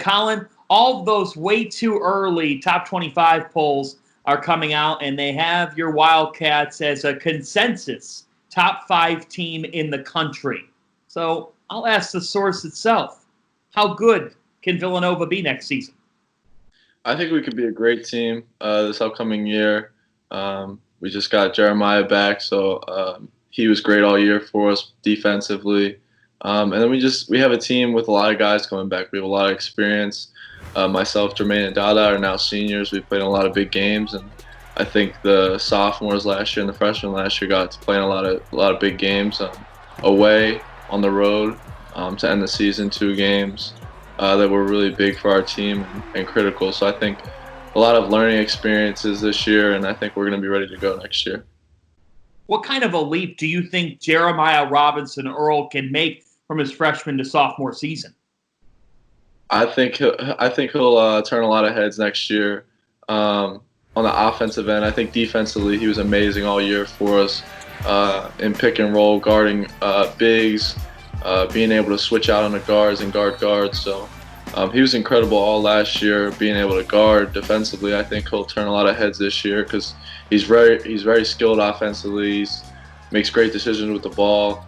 Collin, all of those way too early top 25 polls are coming out, and they have your Wildcats as a consensus top 5 team in the country. So I'll ask the source itself. How good can Villanova be next season? I think we could be a great team this upcoming year. We just got Jeremiah back, so he was great all year for us defensively. And then we have a team with a lot of guys coming back. We have a lot of experience. Myself, Jermaine, and Dada are now seniors. We played in a lot of big games, and I think the sophomores last year and the freshmen last year got to play in a lot of big games away, on the road, to end the season. 2 games that were really big for our team and critical. So I think a lot of learning experiences this year, and I think we're going to be ready to go next year. What kind of a leap do you think Jeremiah Robinson Earl can make from his freshman to sophomore season? I think he'll turn a lot of heads next year. On the offensive end, I think defensively he was amazing all year for us in pick and roll, guarding bigs, being able to switch out on the guards and guard guards. So he was incredible all last year, being able to guard defensively. I think he'll turn a lot of heads this year because he's very skilled offensively. He makes great decisions with the ball,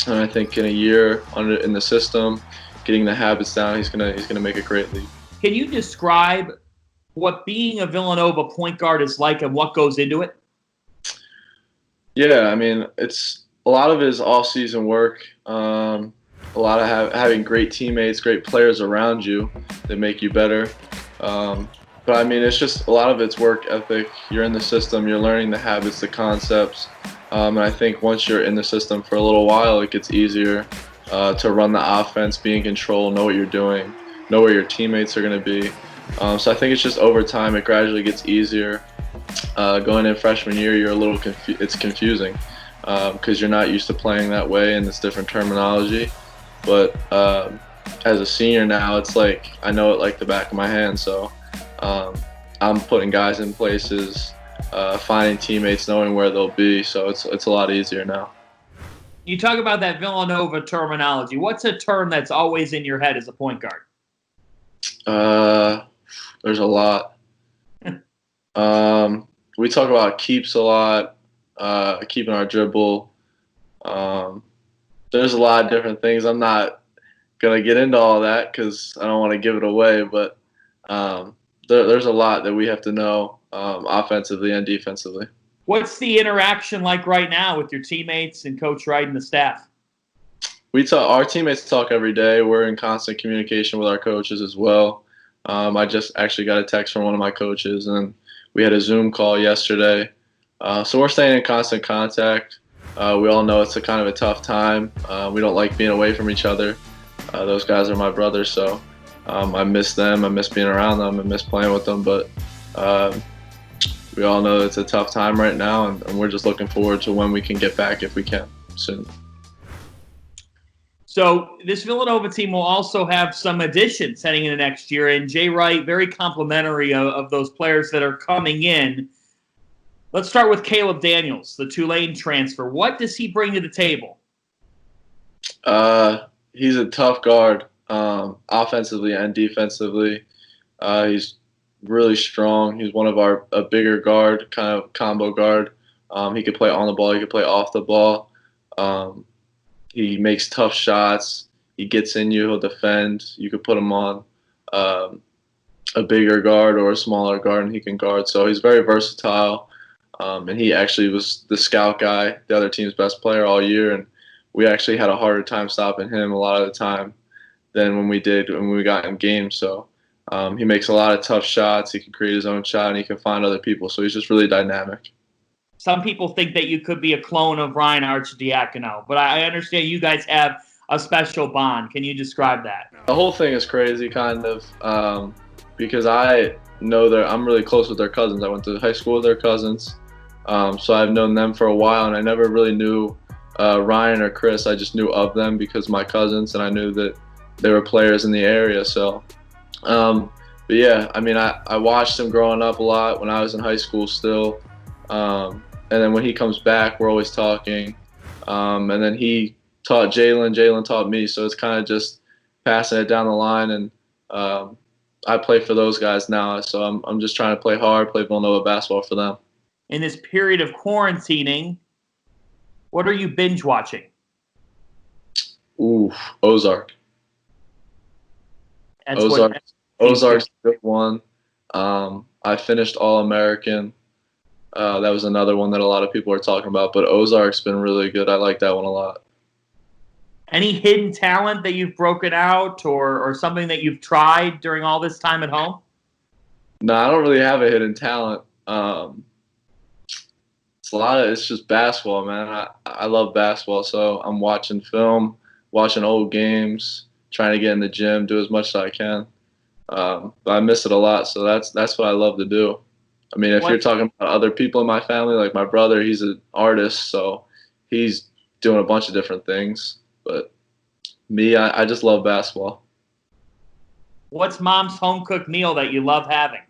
and I think in a year in the system, getting the habits down, he's gonna make a great leap. Can you describe what being a Villanova point guard is like and what goes into it? Yeah, I mean, it's a lot of it is off-season work. A lot of having great teammates, great players around you that make you better. But I mean, it's just a lot of it's work ethic. You're in the system, you're learning the habits, the concepts, and I think once you're in the system for a little while, it gets easier to run the offense, be in control, know what you're doing, know where your teammates are going to be. So I think it's just over time, it gradually gets easier. Going in freshman year, you're a little it's confusing because you're not used to playing that way and it's different terminology. But as a senior now, it's like I know it like the back of my hand. So I'm putting guys in places, finding teammates, knowing where they'll be. So it's a lot easier now. You talk about that Villanova terminology. What's a term that's always in your head as a point guard? There's a lot. We talk about keeps a lot, keeping our dribble. There's a lot of different things. I'm not going to get into all that because I don't want to give it away, but there's a lot that we have to know offensively and defensively. What's the interaction like right now with your teammates and Coach Wright and the staff? Our teammates talk every day. We're in constant communication with our coaches as well. I just actually got a text from one of my coaches, and we had a Zoom call yesterday. So we're staying in constant contact. We all know it's a kind of a tough time. We don't like being away from each other. Those guys are my brothers, so I miss them. I miss being around them. I miss playing with them. But we all know it's a tough time right now, and we're just looking forward to when we can get back if we can soon. So this Villanova team will also have some additions heading into next year, and Jay Wright, very complimentary of those players that are coming in. Let's start with Caleb Daniels, the Tulane transfer. What does he bring to the table? He's a tough guard, offensively and defensively. He's really strong. He's one of a bigger guard, kind of combo guard. He could play on the ball. He could play off the ball. He makes tough shots. He gets in you. He'll defend. You could put him on a bigger guard or a smaller guard, and he can guard. So he's very versatile. And he actually was the scout guy, the other team's best player all year. And we actually had a harder time stopping him a lot of the time than when we got in games. So he makes a lot of tough shots. He can create his own shot, and he can find other people. So he's just really dynamic. Some people think that you could be a clone of Ryan Arcidiacono, but I understand you guys have a special bond. Can you describe that? The whole thing is crazy, kind of, because I know I'm really close with their cousins. I went to high school with their cousins, so I've known them for a while, and I never really knew Ryan or Chris. I just knew of them because my cousins, and I knew that they were players in the area. So, but yeah, I mean, I watched him growing up a lot when I was in high school still. And then when he comes back, we're always talking. And then he taught Jalen. Jalen taught me. So it's kind of just passing it down the line. And I play for those guys now, so I'm just trying to play hard, play Villanova basketball for them. In this period of quarantining, what are you binge watching? Ooh, Ozark. That's what Ozark's a good one. I finished All-American. That was another one that a lot of people are talking about, but Ozark's been really good. I like that one a lot. Any hidden talent that you've broken out or something that you've tried during all this time at home? No, I don't really have a hidden talent. It's just basketball, man. I love basketball, so I'm watching film, watching old games, trying to get in the gym, do as much as I can. But I miss it a lot, so that's what I love to do. I mean, if you're talking about other people in my family, like my brother, he's an artist, so he's doing a bunch of different things. But me, I just love basketball. What's mom's home cooked meal that you love having?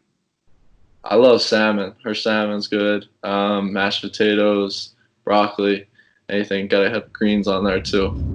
I love salmon. Her salmon's good. Mashed potatoes, broccoli, anything. Gotta have greens on there too.